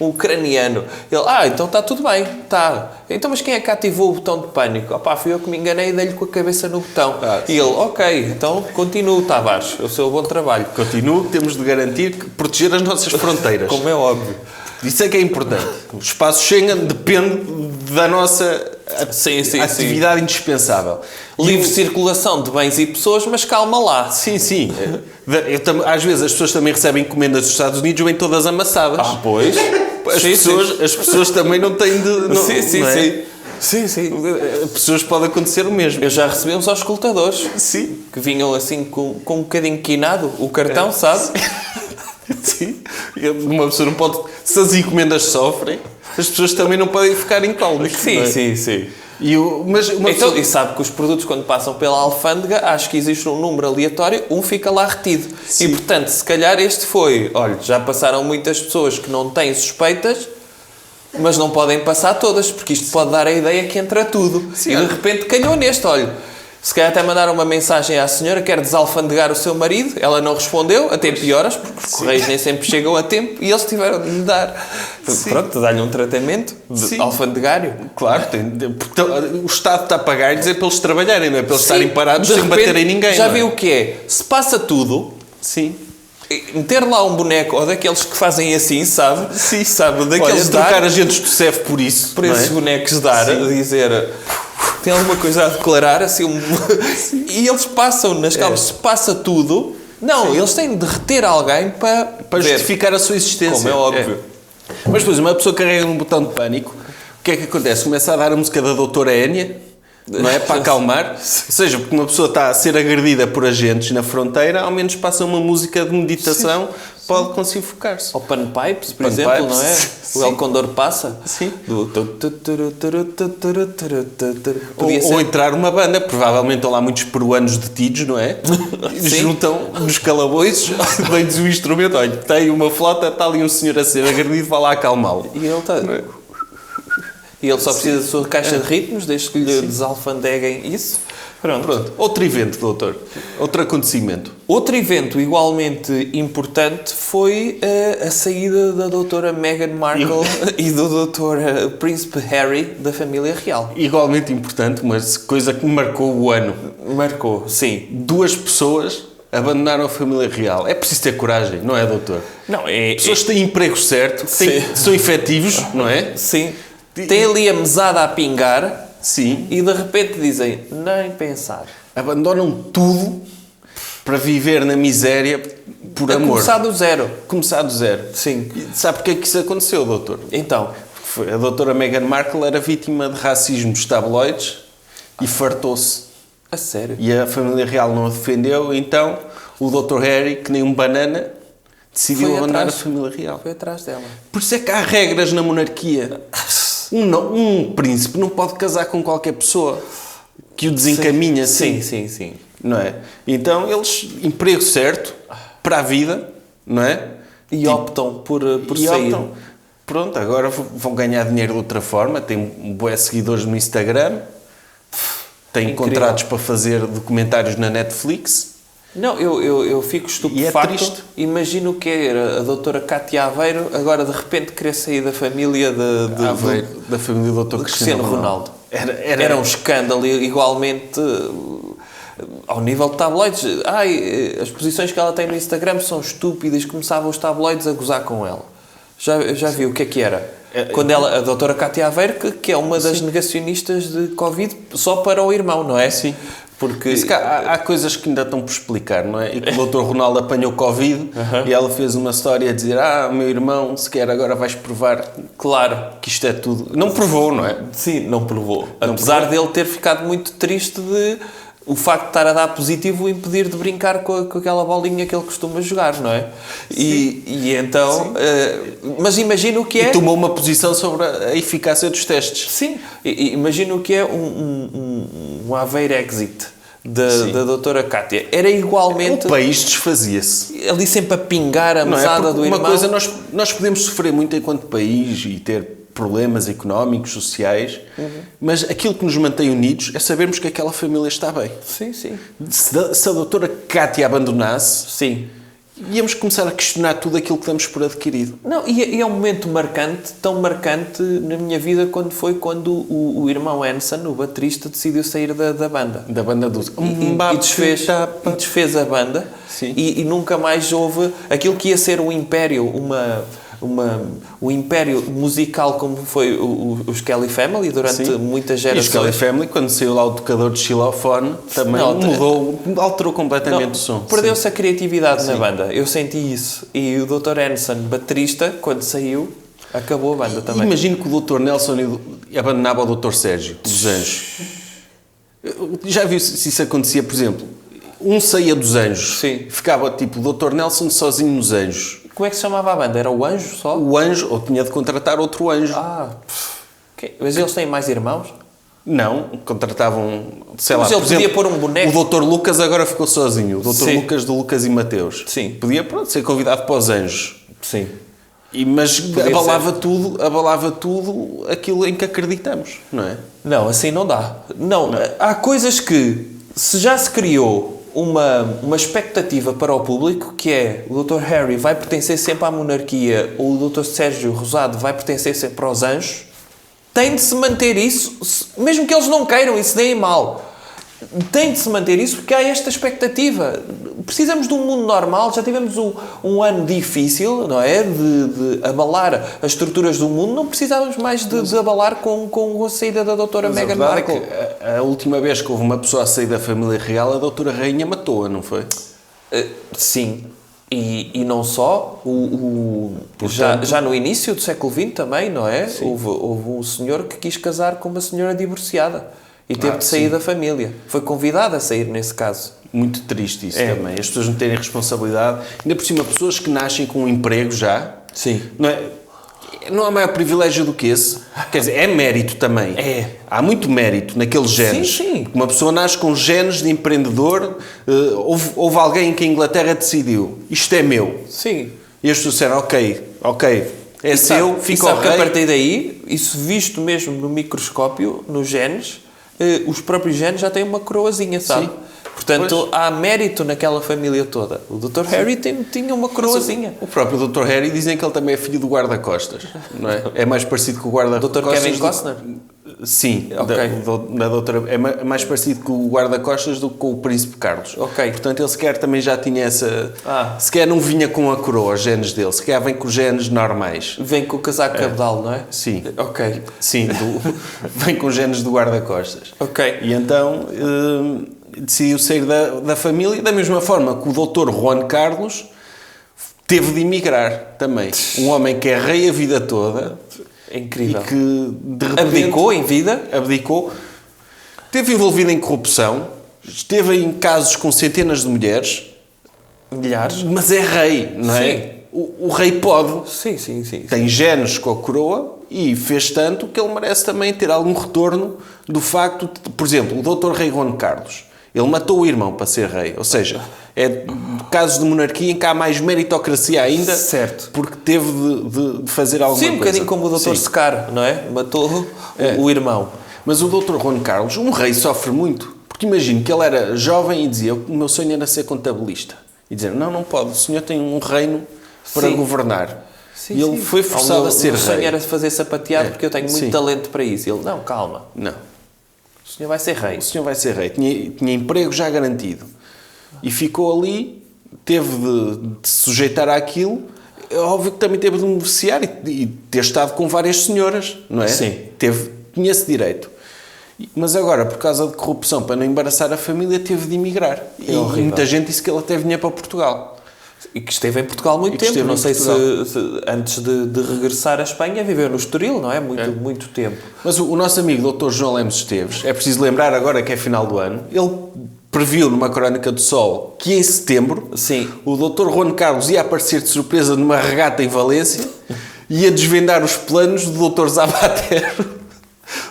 ucraniano. Ele, então está tudo bem, está. Então, mas quem é que ativou o botão de pânico? Fui eu que me enganei e dei-lhe com a cabeça no botão. E ele, ok, então continuo, Tavares, o seu bom trabalho. Continuo, temos de garantir proteger as nossas fronteiras. Como é óbvio. Isso é que é importante. O espaço Schengen depende da nossa atividade indispensável. Livre circulação de bens e pessoas, mas calma lá. Sim. Às vezes as pessoas também recebem encomendas dos Estados Unidos, vêm todas amassadas. Pois. as pessoas também não têm de... Não, sim. não é? Sim. As pessoas pode acontecer o mesmo. Eu já recebi uns auscultadores. Sim. Que vinham assim com um bocadinho quinado, o cartão, sabe? Sim. Uma pessoa não pode... Se as encomendas sofrem, as pessoas também não podem ficar incólumes. Sim. Mas uma Então, pessoa... e sabe que os produtos, quando passam pela alfândega, acho que existe um número aleatório, um fica lá retido. Sim. E, portanto, se calhar este foi... Olha, já passaram muitas pessoas que não têm suspeitas, mas não podem passar todas, porque isto pode dar a ideia que entra tudo. Sim, e, de repente, calhou neste, olha... Se calhar até mandaram uma mensagem à senhora, quer desalfandegar o seu marido, ela não respondeu, a tempo e horas, porque os correios nem sempre chegam a tempo, e eles tiveram de lhe dar. Sim. Pronto, dar-lhe um tratamento alfandegário. Claro, porque o Estado está a pagar e dizer para eles trabalharem, não é para eles estarem parados de sem repente, bater em ninguém. Já não é? viu o que é? Se passa tudo, Sim. meter lá um boneco, ou daqueles que fazem assim, sabe? Sim. Sabe, Olha, daqueles trocar agentes do CEF por isso. por não esses é? bonecos dar, a dizer... Tem alguma coisa a declarar, assim, e eles passam nas calmas, se passa tudo... Não, eles têm de reter alguém para ver, justificar a sua existência. como é óbvio. Mas depois, uma pessoa carrega num botão de pânico, o que é que acontece? Começa a dar a música da doutora Énia, não é? Para acalmar. Ou seja, porque uma pessoa está a ser agredida por agentes na fronteira, ao menos passa uma música de meditação, pode conseguir focar-se. Ou panpipes, por exemplo, não é? Sim. O El Condor passa. Sim. Podia Ou ser. entrar uma banda, provavelmente estão lá muitos peruanos detidos, não é? E Sim. juntam nos calabouços, dão-lhes o instrumento, olha, tem uma flauta, está ali um senhor a ser agredido, vá lá acalmá-lo. E ele está... E ele só precisa da sua caixa de ritmos, desde que lhe desalfandeguem isso. Pronto. Outro evento, doutor. Outro acontecimento. Outro evento igualmente importante foi a saída da doutora Meghan Markle e do doutor Príncipe Harry da família real. Igualmente importante, mas coisa que me marcou o ano. Marcou, sim. 2 pessoas abandonaram a família real. É preciso ter coragem, não é, doutor? Não, é... Pessoas que têm emprego certo, são efetivos, não é? Sim. Tem ali a mesada a pingar... Sim. E de repente dizem, nem pensar. Abandonam tudo para viver na miséria por amor. Começar do zero. Começar do zero. Sim. E sabe porque é que isso aconteceu, doutor? Então. A doutora Meghan Markle era vítima de racismo dos tabloides e fartou-se. A sério? E a família real não a defendeu, então o doutor Harry, que nem um banana, decidiu Foi abandonar atrás. a família real. Foi atrás dela. Por isso é que há regras na monarquia. Um príncipe não pode casar com qualquer pessoa que o desencaminha assim. Sim. Não é? Então, eles, emprego certo, para a vida, não é? E optam por E sair. optam. Pronto, agora vão ganhar dinheiro de outra forma. Têm bué seguidores no Instagram. Têm Incrível. contratos para fazer documentários na Netflix. Não, eu fico estupefacto. E é triste. Imagino o que era a doutora Cátia Aveiro agora de repente querer sair da família Da família do Dr. Cristiano Ronaldo. Era um escândalo igualmente ao nível de tabloides. As posições que ela tem no Instagram são estúpidas. Começavam os tabloides a gozar com ela. Já viu o que era? Quando ela, a doutora Cátia Aveiro, que é uma das negacionistas de Covid só para o irmão, não é? Sim. Porque há coisas que ainda estão por explicar, não é? E que o Dr. Ronaldo apanhou Covid e ela fez uma história a dizer: meu irmão, se quer agora vais provar claro que isto é tudo. Não provou, não é? Sim, não provou. Apesar dele ter ficado muito triste de o facto de estar a dar positivo o impedir de brincar com aquela bolinha que ele costuma jogar, não é? E então... mas imagina o que é... E tomou uma posição sobre a eficácia dos testes. Sim. Imagina o que é um Aveiro exit da doutora Cátia. Era igualmente... O país desfazia-se. Ali sempre a pingar a Não é? mesada Porque do irmão. uma coisa, nós podemos sofrer muito enquanto país e ter problemas económicos, sociais, mas aquilo que nos mantém unidos é sabermos que aquela família está bem. Sim. Se a doutora Cátia abandonasse, Sim. íamos começar a questionar tudo aquilo que damos por adquirido. Não, e é um momento marcante, tão marcante na minha vida quando o irmão Hanson, o baterista, decidiu sair da banda. Da banda do... E desfez a banda. Sim. E nunca mais houve aquilo que ia ser um império, um império musical como foi os Kelly Family durante muitas gerações. E os Kelly Family, quando saiu lá o tocador de xilofone, também alterou completamente o som. Perdeu-se a criatividade na banda, eu senti isso. E o Dr. Hanson, baterista, quando saiu, Acabou a banda também. Imagino que o Dr. Nelson abandonava o Dr. Sérgio, dos Anjos. Já viu se isso acontecia, por exemplo? Um saía dos Anjos. Sim. Ficava tipo o Dr. Nelson sozinho nos Anjos. Como é que se chamava a banda? Era o Anjo só? O Anjo, ou tinha de contratar outro anjo. Mas eles têm mais irmãos? Não, contratavam, sei lá, Mas ele por podia exemplo, pôr um boneco. o Dr. Lucas agora ficou sozinho. O Dr. Sim. Lucas do Lucas e Mateus. Sim. Podia, pronto, ser convidado para os Anjos. Sim. Mas abalava tudo aquilo em que acreditamos, não é? Não, assim não dá. Não. Há coisas que, se já se criou uma expectativa para o público, que é o Dr. Harry vai pertencer sempre à monarquia ou o Dr. Sérgio Rosado vai pertencer sempre aos anjos, tem de se manter isso, mesmo que eles não queiram e se deem mal. Tem de se manter isso porque há esta expectativa. Precisamos de um mundo normal. Já tivemos um ano difícil, não é? De abalar as estruturas do mundo. Não precisávamos mais de abalar com a saída da doutora Meghan Markle. É a última vez que houve uma pessoa a sair da família real, a doutora Rainha matou-a, não foi? Sim. E não só. Já no início do século XX também, não é? Houve um senhor que quis casar com uma senhora divorciada. E teve de sair da família. Foi convidado a sair nesse caso. Muito triste isso também. As pessoas não terem responsabilidade. Ainda por cima, pessoas que nascem com um emprego já. Sim. Não há maior privilégio do que esse. Quer dizer, é mérito também. É. Há muito mérito naqueles genes. Sim. Uma pessoa nasce com genes de empreendedor. Houve alguém que a Inglaterra decidiu. Isto é meu. Sim. E as pessoas disseram, ok. É seu, fica ao rei. Que a rei. partir daí, isso visto mesmo no microscópio, nos genes, os próprios genes já têm uma coroazinha, sabe? Sim. Portanto, há mérito naquela família toda. O Dr. Harry tinha uma coroazinha. O próprio Dr. Harry dizem que ele também é filho do guarda-costas, não é? É mais parecido com o guarda-costas. Dr. Kevin Costner? Sim, Ok. da doutora, é mais parecido com o guarda-costas do que com o Príncipe Carlos. Ok. Portanto, ele sequer também já tinha essa... Sequer não vinha com a coroa, os genes dele. Sequer vem com os genes normais. Vem com o casaco cabedal, não é? Sim. Ok. Sim, vem com os genes do guarda-costas. Ok. E então decidiu sair da família, da mesma forma que o Dr. Juan Carlos teve de emigrar também. Um homem que é rei a vida toda... É incrível. E que, de repente... Abdicou em vida? Abdicou. Esteve envolvido em corrupção. Esteve em casos com centenas de mulheres. Milhares. Mas é rei, não é? Sim. O rei pode. Sim. Tem genes com a coroa e fez tanto que ele merece também ter algum retorno do facto de, por exemplo, o Dr. Rei Juan Carlos. Ele matou o irmão para ser rei. Ou seja, é casos de monarquia em que há mais meritocracia ainda. Certo. Porque teve de fazer alguma coisa. Sim, um bocadinho como o Dr. Secar, não é? Matou o irmão. Mas o Dr. Juan Carlos, um rei sofre muito. Porque imagino que ele era jovem e dizia: o meu sonho era ser contabilista. E dizer: não pode, o senhor tem um reino para governar. Sim, e ele foi forçado a ser rei. O sonho era fazer sapateado porque eu tenho muito talento para isso. E ele: não, calma. Não. O senhor vai ser rei. O senhor vai ser rei. Tinha emprego já garantido. E ficou ali, teve de se sujeitar àquilo. É óbvio que também teve de beneficiar e ter estado com várias senhoras, não é? Sim. Tinha esse direito. Mas agora, por causa de corrupção, para não embaraçar a família, teve de emigrar. E muita gente disse que ele até vinha para Portugal. E que esteve em Portugal muito tempo. Não sei se antes de regressar à Espanha viveu no Estoril, não é? Muito tempo. Mas o nosso amigo Dr. João Lemos Esteves, é preciso lembrar agora que é final do ano, ele previu numa Crónica do Sol que em setembro o Dr. Juan Carlos ia aparecer de surpresa numa regata em Valência e ia desvendar os planos do Dr. Zapatero.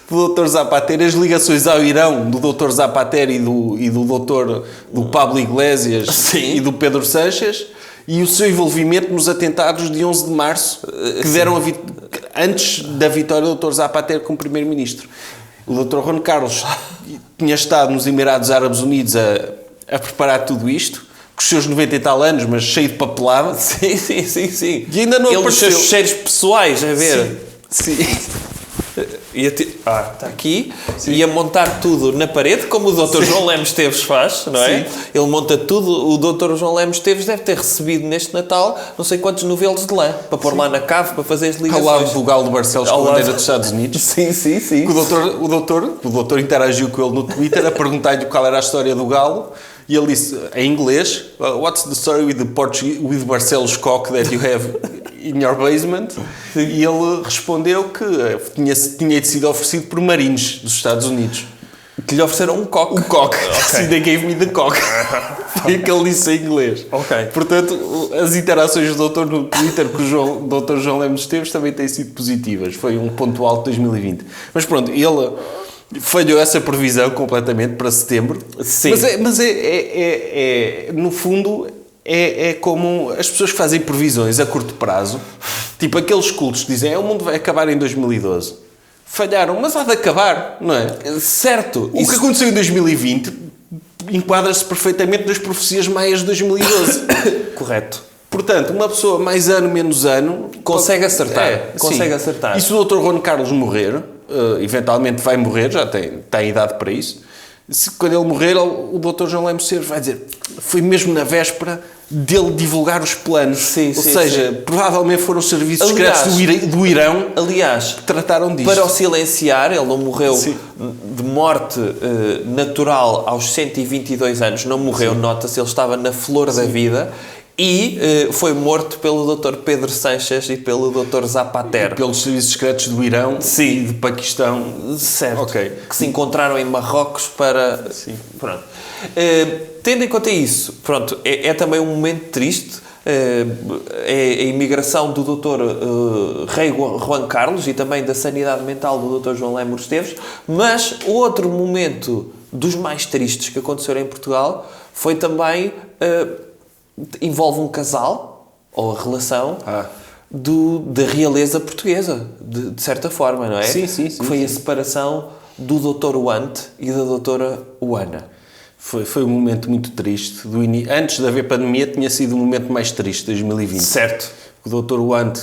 Do Dr. Zapatero, as ligações ao Irão do Dr. Zapatero e do Dr. do Pablo Iglesias e do Pedro Sánchez e o seu envolvimento nos atentados de 11 de março que deram antes da vitória do Dr. Zapatero como Primeiro-Ministro. O Dr. Juan Carlos tinha estado nos Emirados Árabes Unidos a preparar tudo isto, com os seus 90 e tal anos, mas cheio de papelada. Sim. E ainda não apareceu. Ele, os seus cheiros pessoais, a ver. Sim. Está aqui. Ia montar tudo na parede, como o Dr. João Lemos Esteves faz, não é? Ele monta tudo. O Dr. João Lemos Esteves deve ter recebido neste Natal não sei quantos novelos de lã para pôr lá na cave, para fazer as ligações. Ao lado do Galo de Barcelos com a bandeira dos Estados Unidos. Sim. O doutor interagiu com ele no Twitter a perguntar-lhe qual era a história do Galo e ele disse em inglês: What's the story with Barcelos cock that you have in your basement? E ele respondeu que tinha sido oferecido por marinhos dos Estados Unidos. Que lhe ofereceram um coque. O coque. Okay. They gave me the coque. Foi o que ele disse em inglês. Ok. Portanto, as interações do doutor no Twitter com o doutor João Lemos Esteves também têm sido positivas. Foi um ponto alto de 2020. Mas pronto, ele falhou essa previsão completamente para setembro. Sim. Mas no fundo, é como as pessoas que fazem previsões a curto prazo. Tipo aqueles cultos que dizem o mundo vai acabar em 2012. Falharam, mas há de acabar, não é? Certo. O que aconteceu em 2020 enquadra-se perfeitamente nas profecias maias de 2012. Correto. Portanto, uma pessoa mais ano, menos ano... Consegue acertar. Consegue acertar. E se o Dr. Juan Carlos morrer, eventualmente vai morrer, já tem idade para isso, quando ele morrer, o Dr. João Lemos Esteves vai dizer foi mesmo na véspera dele divulgar os planos. Sim, Ou seja, provavelmente foram os serviços secretos do Irão que trataram disto. Para o silenciar, ele não morreu de morte natural aos 122 anos, não morreu, nota-se, ele estava na flor da vida. E foi morto pelo Dr. Pedro Sanches e pelo Dr. Zapatero. E pelos serviços secretos do Irão e de Paquistão. Certo. Okay. Que se encontraram em Marrocos para... Sim. Pronto. Tendo em conta isso, pronto, é também um momento triste. É a imigração do Dr. Rei Juan Carlos e também da sanidade mental do Dr. João Lemos Esteves. Mas outro momento dos mais tristes que aconteceram em Portugal foi também... envolve um casal, ou a relação, da realeza portuguesa, de certa forma, não é? Sim. Que foi a separação do Dr. Uante e da Doutora Uana. Foi um momento muito triste. Antes de haver pandemia, tinha sido o momento mais triste de 2020. Certo. O Dr. Uante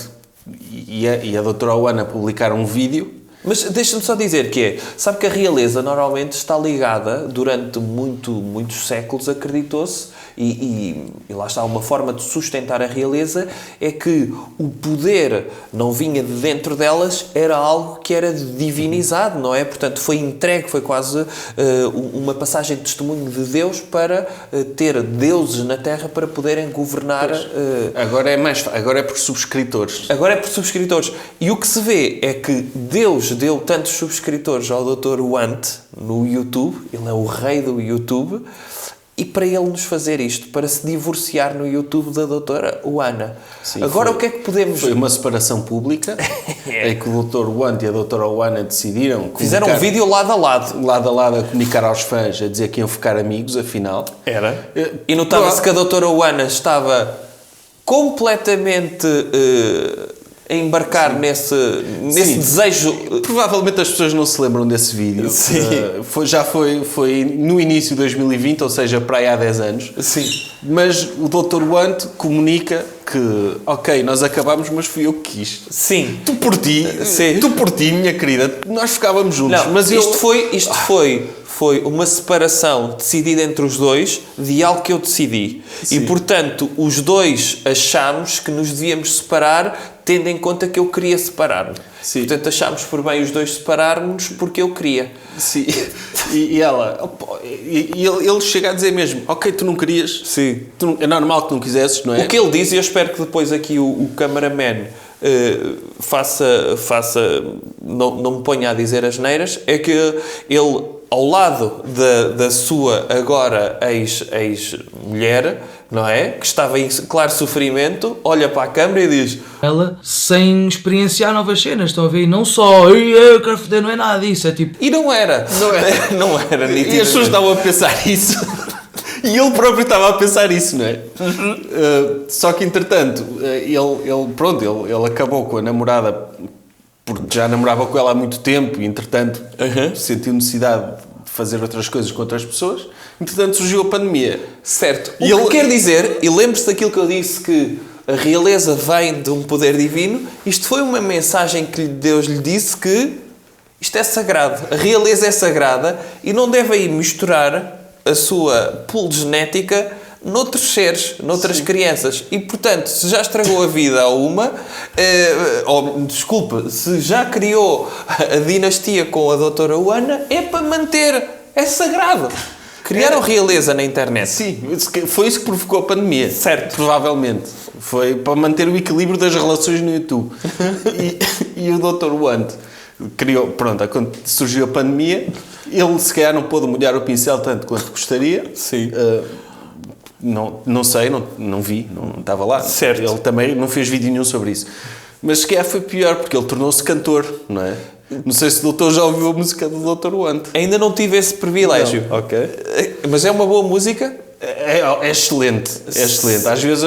e a Doutora Uana publicaram um vídeo. Mas deixa-me só dizer sabe que a realeza normalmente está ligada, durante muitos séculos, acreditou-se, e lá está uma forma de sustentar a realeza, é que o poder não vinha de dentro delas, era algo que era divinizado, não é? Portanto, foi entregue, foi quase uma passagem de testemunho de Deus para ter deuses na Terra para poderem governar... Agora é por subscritores. Agora é por subscritores. E o que se vê é que Deus deu tantos subscritores ao Dr. Uante no YouTube, ele é o rei do YouTube, e para ele nos fazer isto, para se divorciar no YouTube da Doutora Uana. Sim, agora o que é que podemos... Foi uma separação pública, é que o Dr. Uante e a Doutora Uana decidiram... Fizeram um vídeo lado a lado. Lado a lado, a comunicar aos fãs, a dizer que iam ficar amigos, afinal. Era. E notava-se que a Doutora Uana estava completamente... a embarcar nesse desejo... Provavelmente as pessoas não se lembram desse vídeo. Sim. Foi no início de 2020, ou seja, para aí há 10 anos. Sim. Mas o Dr. Uante comunica que, ok, nós acabámos, mas fui eu que quis. Sim. Tu por ti, minha querida, nós ficávamos juntos. Não, mas isto foi uma separação decidida entre os dois de algo que eu decidi. Sim. E, portanto, os dois achámos que nos devíamos separar tendo em conta que eu queria separar-me. Sim. Portanto, achámos por bem os dois separar-nos porque eu queria. Sim. E ela... ele chega a dizer mesmo, ok, tu não querias. Sim. É normal que não quisesses, não é? O que ele diz, e eu espero que depois aqui o cameraman não me ponha a dizer asneiras, é que ele, ao lado da sua agora ex-mulher, não é? Que estava em claro sofrimento, olha para a câmara e diz... Ela, sem experienciar novas cenas, estão a ver? Não só, eu quero foder, não é nada disso, é tipo... E não era. Não era nitidamente. E as pessoas estavam a pensar isso. E ele próprio estava a pensar isso, não é? Só que, entretanto, ele acabou com a namorada, porque já namorava com ela há muito tempo, e, entretanto, sentiu necessidade de fazer outras coisas com outras pessoas. Entretanto, surgiu a pandemia. Certo. O que quer dizer, e lembre-se daquilo que eu disse, que a realeza vem de um poder divino, isto foi uma mensagem que Deus lhe disse que isto é sagrado. A realeza é sagrada e não deve aí misturar a sua pool genética noutros seres, noutras crianças. E, portanto, se já estragou a vida a uma, se já criou a dinastia com a Doutora Uana, é para manter. É sagrado. Criaram realeza na internet. Sim, foi isso que provocou a pandemia. Certo. Provavelmente. Foi para manter o equilíbrio das relações no YouTube. E o Dr. Want criou... Pronto, quando surgiu a pandemia, ele se calhar não pôde molhar o pincel tanto quanto gostaria. Sim. Não sei, não vi, não estava lá. Certo. Ele também não fez vídeo nenhum sobre isso. Mas se calhar foi pior, porque ele tornou-se cantor, não é? Não sei se o doutor já ouviu a música do Dr. Want. Ainda não tive esse privilégio. Não. Ok. Mas é uma boa música? É excelente, é excelente. Às vezes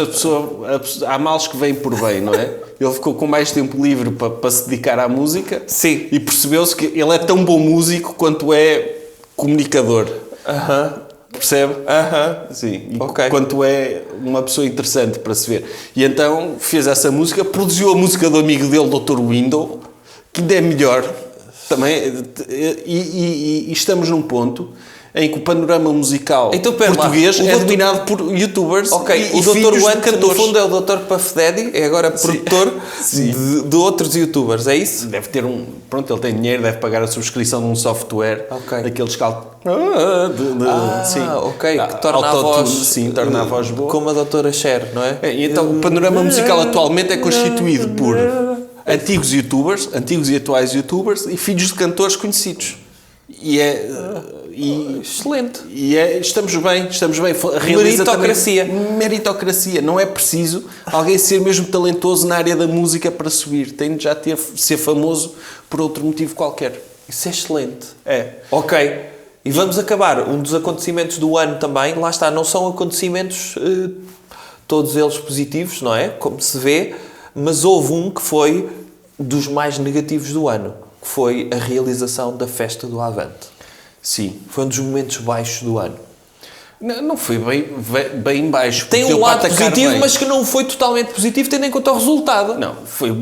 há males que vêm por bem, não é? Ele ficou com mais tempo livre para se dedicar à música. Sim. E percebeu-se que ele é tão bom músico quanto é comunicador. Percebe? Sim. E Ok. quanto é uma pessoa interessante para se ver. E então fez essa música, produziu a música do amigo dele, Dr. Window, que ainda é melhor. Também, e estamos num ponto em que o panorama musical Então, pera lá, português o é Dr. dominado por youtubers Ok, e o filhos Dr. de Want, no cantores. fundo, é o Dr. Puff Daddy, é agora produtor de outros youtubers, é isso? Deve ter Pronto, ele tem dinheiro, deve pagar a subscrição de um software. Ok. Daqueles sim. Ok, que torna a voz... Sim, torna a voz boa. Como a doutora Cher, não é? E então, o panorama musical atualmente é constituído por antigos youtubers, antigos e atuais youtubers e filhos de cantores conhecidos. Excelente. Estamos bem. Meritocracia. Meritocracia. Não é preciso alguém ser mesmo talentoso na área da música para subir. Tem de já ser famoso por outro motivo qualquer. Isso é excelente. É. Ok. E vamos acabar. Um dos acontecimentos do ano também, lá está, não são acontecimentos todos eles positivos, não é? Como se vê, mas houve um que foi dos mais negativos do ano, que foi a realização da festa do Avante. Sim. Foi um dos momentos baixos do ano. Não foi bem baixo. Tem porque um deu para lado atacar positivo, bem. mas que não foi totalmente positivo, tendo em conta o resultado.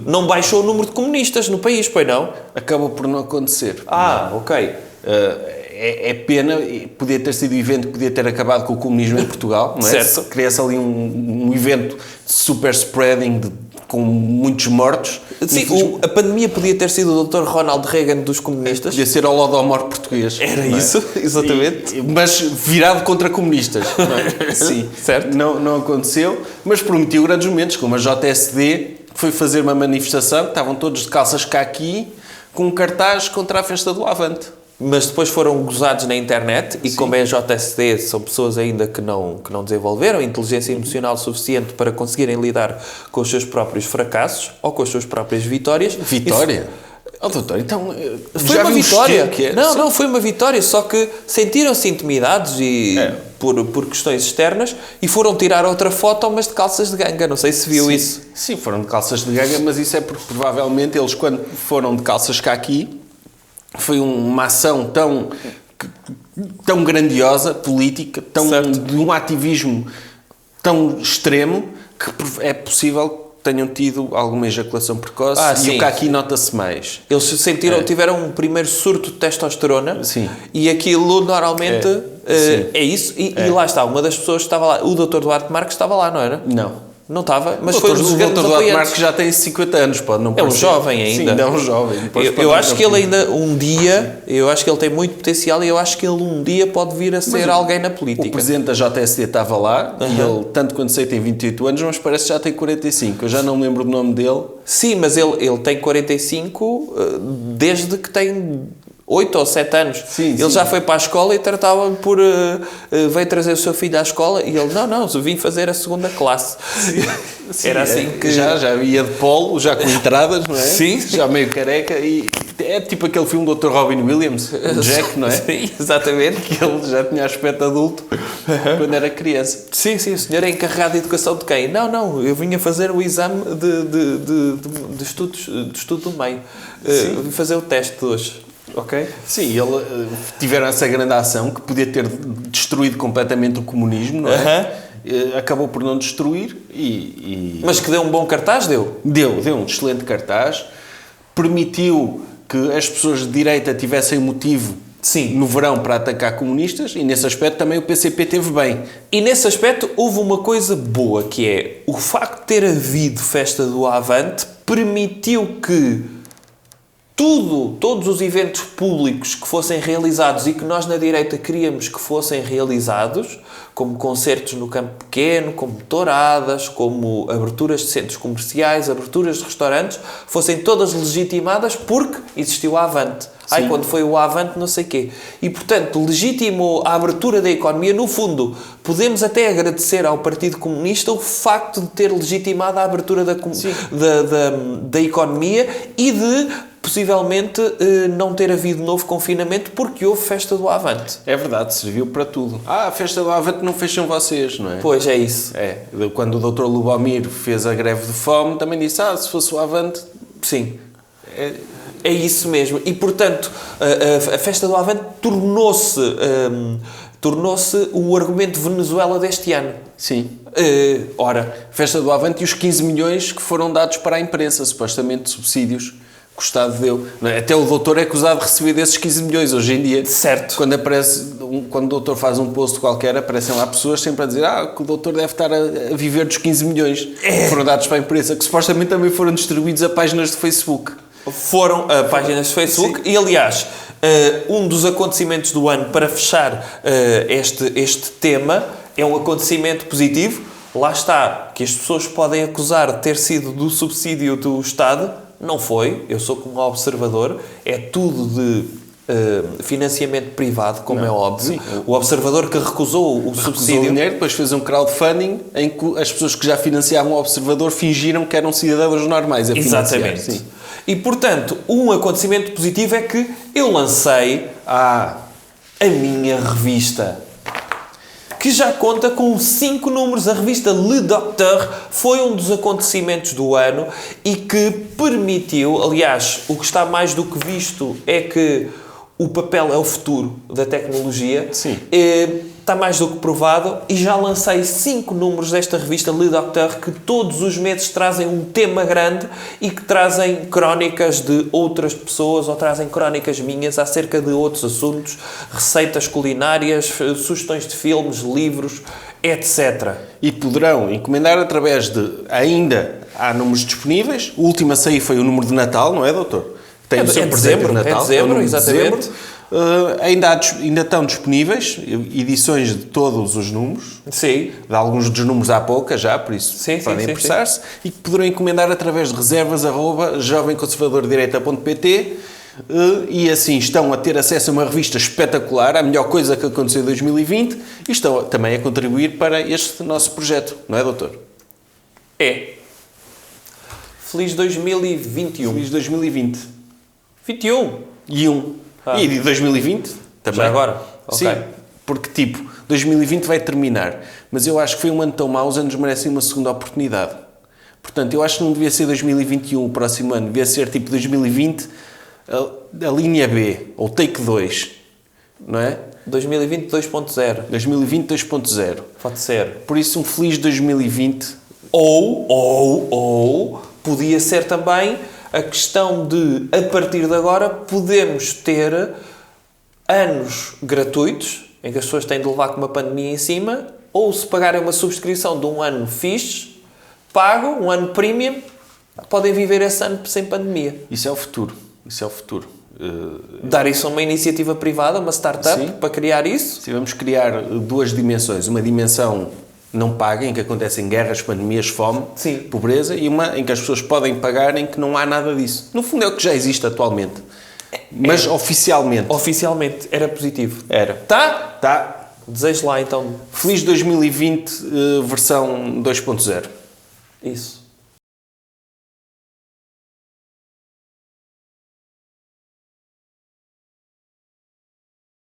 Não baixou o número de comunistas no país, pois não? Acabou por não acontecer. Ok. É pena, podia ter sido um evento que podia ter acabado com o comunismo em Portugal, não é? Certo. Cria-se ali um evento de super spreading com muitos mortos. Sim, a pandemia podia ter sido o Dr. Ronald Reagan dos comunistas. Podia ser o Holodomor português. Era não é? isso, exatamente. Mas virado contra comunistas. Não é? Sim, Certo. Não aconteceu, mas prometeu grandes momentos, como a JSD foi fazer uma manifestação, estavam todos de calças caqui, com um cartaz contra a festa do Avante. Mas depois foram gozados na internet e como é a JSD, são pessoas ainda que não desenvolveram inteligência emocional suficiente para conseguirem lidar com os seus próprios fracassos ou com as suas próprias vitórias. Vitória? Doutor, então... Foi já uma vimos vitória. que é? Não, foi uma vitória, só que sentiram-se intimidados por questões externas e foram tirar outra foto, mas de calças de ganga. Não sei se viu isso. Sim, foram de calças de ganga, mas isso é porque provavelmente eles, quando foram de calças caqui, foi uma ação tão grandiosa, política, de um ativismo tão extremo, que é possível que tenham tido alguma ejaculação precoce e sim. o caqui nota-se mais. Eles tiveram um primeiro surto de testosterona Sim. e aquilo normalmente é isso. E lá está, uma das pessoas que estava lá, o Dr. Duarte Marques estava lá, não era? Não estava, mas foi um dos grandes Dr. Duarte apoiantes. Marques já tem 50 anos, pode não É um parecer. jovem ainda. Sim, ainda é um jovem. Eu acho que ele ainda um dia, eu acho que ele tem muito potencial e eu acho que ele um dia pode vir a ser alguém na O política. presidente da JSD estava lá e ele, tanto quanto sei, tem 28 anos, mas parece que já tem 45. Eu já não me lembro do nome dele. Sim, mas ele tem 45 desde que tem 8 ou 7 anos. Sim, ele já foi para a escola e tratava por... veio trazer o seu filho à escola e ele, não, eu vim fazer a segunda classe. Era assim que... Já ia de polo, já com entradas, não é? Sim. Já meio careca e é tipo aquele filme do Dr. Robin Williams, o Jack, não é? Sim, exatamente. Que ele já tinha aspecto adulto quando era criança. Sim, o senhor é encarregado de educação de quem? Não, eu vinha fazer o exame de estudo do meio. Vim fazer o teste de hoje. Ok? Sim, tiveram essa grande ação que podia ter destruído completamente o comunismo, não é? Acabou por não destruir Mas que deu um bom cartaz, deu? Deu um excelente cartaz, permitiu que as pessoas de direita tivessem motivo no verão para atacar comunistas e nesse aspecto também o PCP teve bem. E nesse aspecto houve uma coisa boa, que é o facto de ter havido festa do Avante permitiu que todos os eventos públicos que fossem realizados e que nós na direita queríamos que fossem realizados, como concertos no campo pequeno, como touradas, como aberturas de centros comerciais, aberturas de restaurantes, fossem todas legitimadas porque existiu a Avante. Ai, quando foi o Avante, não sei quê. E, portanto, legitimou a abertura da economia. No fundo, podemos até agradecer ao Partido Comunista o facto de ter legitimado a abertura da economia e de, possivelmente, não ter havido novo confinamento porque houve festa do Avante. É verdade, serviu para tudo. A festa do Avante não fecham vocês, não é? Pois, é isso. É. Quando o Dr. Lubomir fez a greve de fome, também disse, se fosse o Avante... Sim. É isso mesmo. E, portanto, a festa do Avante tornou-se o argumento de Venezuela deste ano. Sim. Ora, Festa do Avante e os 15 milhões que foram dados para a imprensa, supostamente subsídios que o Estado deu. Não é? Até o doutor é acusado de receber desses 15 milhões hoje em dia. Certo. Quando o doutor faz um post qualquer, aparecem lá pessoas sempre a dizer que o doutor deve estar a viver dos 15 milhões que foram dados para a imprensa, que supostamente também foram distribuídos a páginas de Facebook. Foram a páginas de Facebook. Sim. E, aliás, um dos acontecimentos do ano para fechar este tema é um acontecimento positivo. Lá está, que as pessoas podem acusar de ter sido do subsídio do Estado. Não foi. Eu sou como observador. É tudo de financiamento privado, como é óbvio. Sim. O observador que recusou o subsídio... o dinheiro, depois fez um crowdfunding em que as pessoas que já financiavam o observador fingiram que eram cidadãos normais a financiar. Exatamente. Sim. E, portanto, um acontecimento positivo é que eu lancei a minha revista, que já conta com 5 números. A revista Le Docteur foi um dos acontecimentos do ano e que permitiu, aliás, o que está mais do que visto é que o papel é o futuro da tecnologia. Sim. Está mais do que provado e já lancei 5 números desta revista Le Docteur que todos os meses trazem um tema grande e que trazem crónicas de outras pessoas ou trazem crónicas minhas acerca de outros assuntos, receitas culinárias, sugestões de filmes, livros, etc. E poderão encomendar através de... Ainda há números disponíveis. O último a sair foi o número de Natal, não é, doutor? Tem o seu presente de Natal. É dezembro, exatamente. Ainda estão disponíveis edições de todos os números. Sim. De alguns dos números há poucas já, por isso podem apressar-se. E que poderão encomendar através de reservas@jovemconservadordireita.pt e assim estão a ter acesso a uma revista espetacular, a melhor coisa que aconteceu em 2020 e estão também a contribuir para este nosso projeto. Não é, doutor? É. Feliz 2021. Feliz 2020. 21. E de 2020 também. Já agora? Sim, okay. Porque 2020 vai terminar. Mas eu acho que foi um ano tão mau, os anos merecem uma segunda oportunidade. Portanto, eu acho que não devia ser 2021 o próximo ano. Devia ser 2020 a linha B, ou take 2. Não é? 2020 2.0. 2020 2.0. Pode ser. Por isso, um feliz 2020. Ou podia ser também a questão de, a partir de agora, podemos ter anos gratuitos, em que as pessoas têm de levar com uma pandemia em cima, ou se pagarem uma subscrição de um ano fixe, pago, um ano premium, podem viver esse ano sem pandemia. Isso é o futuro. Dar isso a uma iniciativa privada, uma startup, sim, para criar isso? Sim, vamos criar 2 dimensões. Uma dimensão não paga, em que acontecem guerras, pandemias, fome, sim, pobreza, e uma em que as pessoas podem pagar, em que não há nada disso. No fundo é o que já existe atualmente. Mas oficialmente. Oficialmente. Era positivo. Era. Tá. Desejo lá então. Feliz 2020, versão 2.0. Isso.